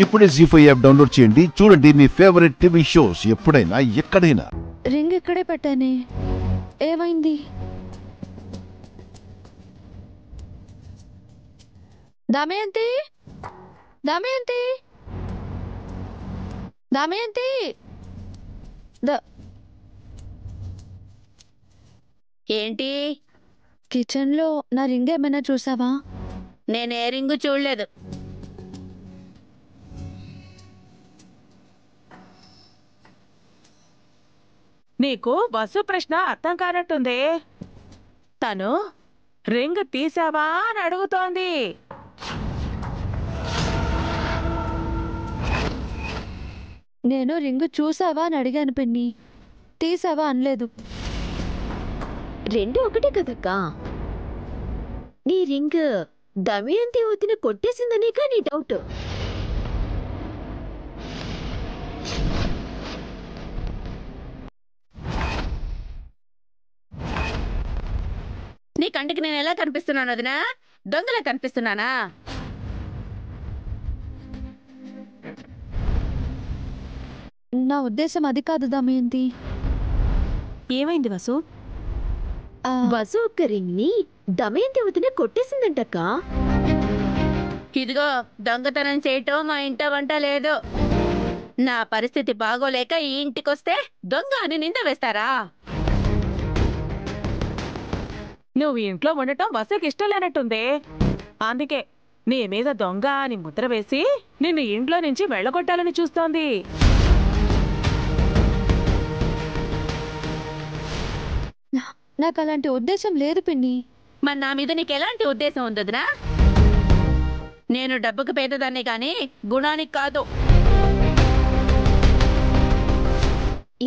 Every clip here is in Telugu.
ఇప్పుడే జీ5 యాప్ డౌన్లోడ్ చేయండి. చూడండి మీ ఫేవరెట్ టీవీ షోస్ ఎప్పుడైనా ఎక్కడైనా. రింగ్ ఇక్కడే పెట్టానే, ఏమైంది? దమయంతి, దమయంతి, దమయంతి. ఏంటి? కిచెన్ లో నా రింగ్ ఏమైనా చూసావా? నేనే రింగు చూడలేదు. నీకు వసు ప్రశ్న అర్థం కానట్టుంది. తను రింగ్ తీసావా అని అడుగుతోంది. నేను రింగ్ చూసావా అని అడిగాను పిన్ని, తీసావా అనలేదు. రెండు ఒకటే కదక్కా. నీ రింగ్ దమయంతి వదిన కొట్టేసిందనే నీ డౌట్. నీ కంటికి నేను ఎలా కనిపిస్తున్నాను వదినా? దొంగలా కనిపిస్తున్నానా? నా ఉద్దేశం అది కాదు దమయంతి. ఏమైంది వసు? వసు ఒక్క రింగ్ ని దమయంతి వదిన కొట్టేసిందంటక్క. ఇదిగో, దొంగతనం చేయటం మా ఇంట వంట లేదు. నా పరిస్థితి బాగోలేక ఈ ఇంటికొస్తే దొంగ అని నింద వేస్తారా? నువ్వు ఇంట్లో ఉండటం వసుకి ఇష్టం లేనట్టుంది. అందుకే నీ మీద దొంగ అని ముద్ర వేసి నిన్ను ఇంట్లో నుంచి వెళ్ళగొట్టాలని చూస్తోంది. నాకు అలాంటి ఉద్దేశం లేదు పిన్ని. మరి నా మీద నీకు ఎలాంటి ఉద్దేశం ఉంది వదినా? నేను డబ్బుకు పేదదాన్ని కానీ గుణానికి కాదు.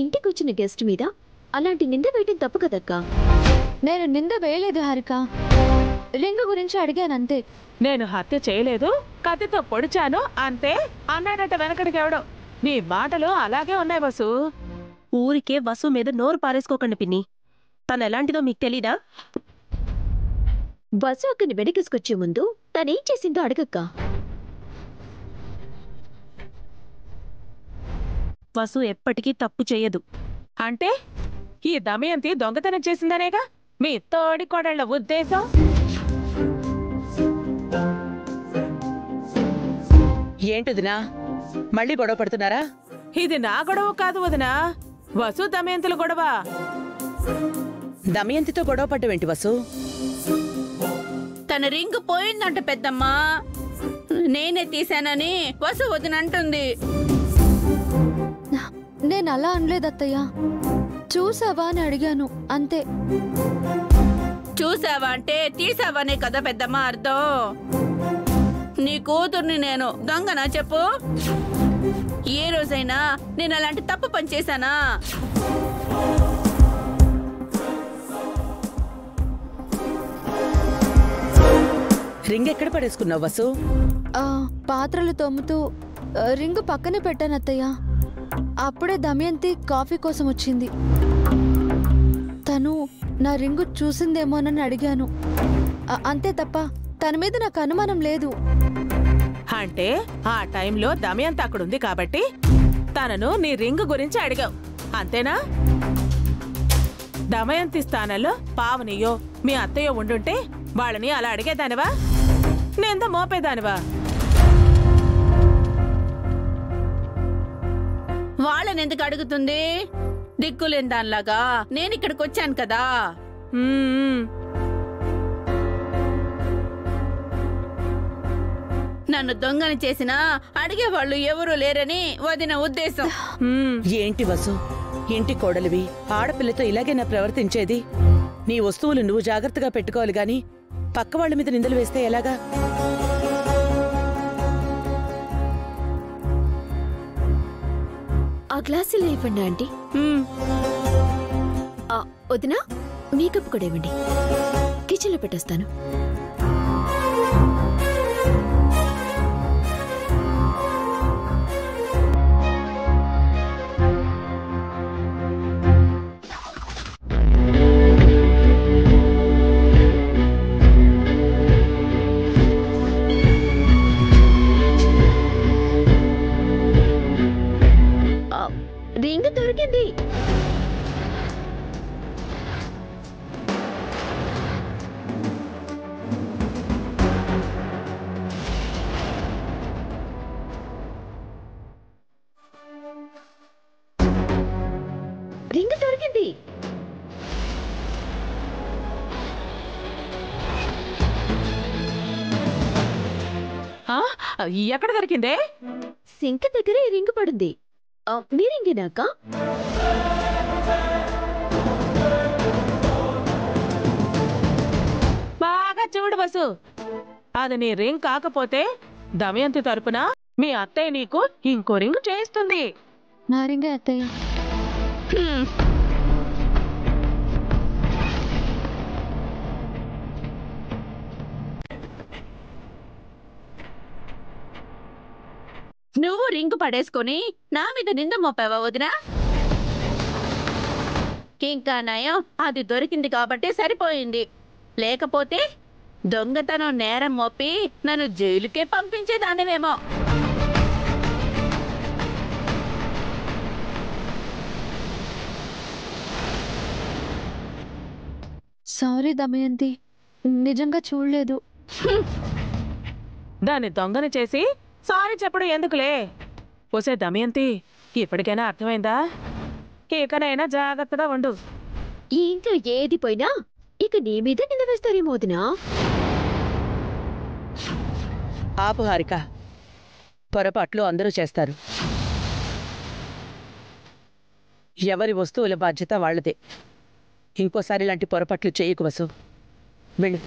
ఇంటికొచ్చిన గెస్ట్ మీద అలాంటి నింద వేయటం తప్పు కదక్కా. నేను నింద వేయలేదు హారిక, రింగ్ గురించి అడిగాను అంతే. నేను హత్య చేయలేదు, కత్తితో పొడిచాను అంతే అన్నాడట వెనకడికి ఎవడో. నీ మాటలు అలాగే ఉన్నాయి వసు. ఊరికే వసు మీద నోరు పారేసుకోకండి పిన్ని. తను ఎలాంటిదో మీకు తెలీదా? వసు అక్కని వెనకేసుకొచ్చే ముందు తనేం చేసిందో అడగక్కా. వసు ఎప్పటికీ తప్పు చేయదు. అంటే ఈ దమయంతి దొంగతనం చేసిందనేగా మీ తోడి కోడళ్ల ఉద్దేశం? ఏంటిదినా, మళ్ళీ గొడవ పడుతున్నారా? ఇది నా గొడవ కాదు వదినా, వసు దమయంతుల గొడవ. దమయంతితో గొడవ పడ్డవేంటి వసు? తన రింగ్ పోయిందంట పెద్దమ్మా. నేనే తీశానని వసు వదినంటుంది. నేను అలా అనలేదు అత్తయ్య, చూసావా అని అడిగాను అంతే. చూసావా అంటే తీసావానే కదా పెద్దమ్మా అర్థం. నీ కూతుర్ని నేను దొంగనా చెప్పు? ఏ రోజైనా నేను అలాంటి తప్పు పని చేశానా? రింగ్ ఎక్కడ పడేసుకున్నావు వసు? పాత్రలు తోముతూ రింగ్ పక్కనే పెట్టాను అత్తయ్య. అప్పుడే దమయంతి కాఫీ కోసం వచ్చింది. తను నా రింగు చూసిందేమోనని అడిగాను అంతే తప్ప తన మీద నాకు అనుమానం లేదు. అంటే ఆ టైంలో దమయంతి అక్కడుంది కాబట్టి తనను నీ రింగ్ గురించి అడిగావు అంతేనా? దమయంతి స్థానంలో పావనియో మీ అత్తయ్యో ఉండుంటే వాళ్ళని అలా అడిగేదానివా? నేంత మోపేదానివా? వాళ్ళని ఎందుకు అడుగుతుంది? దిక్కులేని దానిలాగా నేను ఇక్కడికి వచ్చాను కదా. నన్ను దొంగని చేసినా అడిగేవాళ్ళు ఎవరూ లేరని వదిన ఉద్దేశం. ఏంటి వసు, ఇంటి కోడలివి, ఆడపిల్లతో ఇలాగేనా ప్రవర్తించేది? నీ వస్తువులు నువ్వు జాగ్రత్తగా పెట్టుకోవాలి గాని పక్క వాళ్ళ మీద నిందలు వేస్తే ఎలాగా? ఆ గ్లాస్ ఇలా ఇవ్వండి ఆంటీ. వదినా, మేకప్ కూడా ఇవ్వండి, కిచెన్ లో పెట్టేస్తాను. రింగ్ దొరికింది. ఆ, ఎక్కడ దొరికిందే? సింక్ దగ్గర ఈ రింగ్ పడింది. నీ రింగేనాక? బాగా చూడు వసు, అది నీ రింగ్ కాకపోతే దమయంతి తరపున మీ అత్తయ్య నీకు ఇంకో రింగ్ చేయిస్తుంది. నా రింగే అత్తయ్య. నువ్వు రింగు పడేసుకొని నా మీద నింద మోపావా వదినా? ఇంకా నయం అది దొరికింది కాబట్టి సరిపోయింది, లేకపోతే దొంగతనం నేరం మోపి నన్ను జైలుకే పంపించేదానివేమో. సారీ దమయంతి, నిజంగా చూడలేదు. దాన్ని దొంగని చేసి సారీ చెప్పడం ఎందుకులే. పోసే దమయంతి, ఇప్పటికైనా అర్థమైందా? ఇకనైనా జాగ్రత్తగా ఉండు. ఈ ఇంట్లో ఏది పోయినా ఇక నీ మీద నింద వేస్తారేమో వదినా. ఆపు హారిక, పొరపాట్లు అందరూ చేస్తారు. ఎవరి వస్తువుల బాధ్యత వాళ్ళదే. ఇంకోసారి ఇలాంటి పొరపాట్లు చేయకు వసు. వెళ్ళు.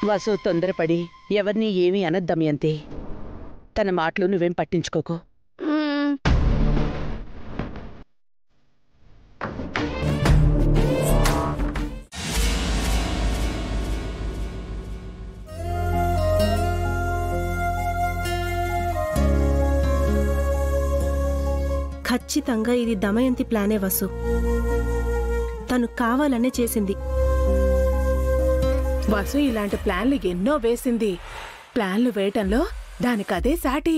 వసు తొందరపడి ఎవరిని ఏమీ అనద్దమయంతి. తన మాటలు నువ్వేం పట్టించుకోకు. ఖచ్చితంగా ఇది దమయంతి ప్లానే వసు. తను కావాలనే చేసింది. వసు ఇలాంటి ప్లాన్లు ఎన్నో వేసింది. ప్లాన్లు వేయటంలో దానికదే సాటి.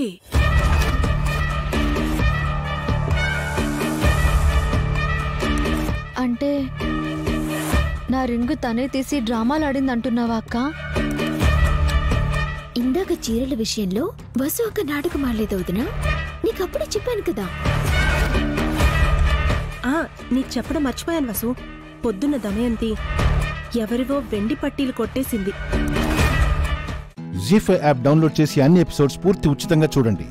అంటే నా రింగు తనే తీసి డ్రామాలు ఆడింది అంటున్నావా అక్క? ఇందాక చీరల విషయంలో వసు ఒక నాటకం ఆడలేదు వదినా. నీకప్పుడే చెప్పాను కదా. నీకు చెప్పడం మర్చిపోయాను వసు. పొద్దున్న దమయంతి ఎవరివో వెండి పట్టీలు కొట్టేసింది. జీ5 యాప్ డౌన్లోడ్ చేసి అన్ని ఎపిసోడ్స్ పూర్తి ఉచితంగా చూడండి.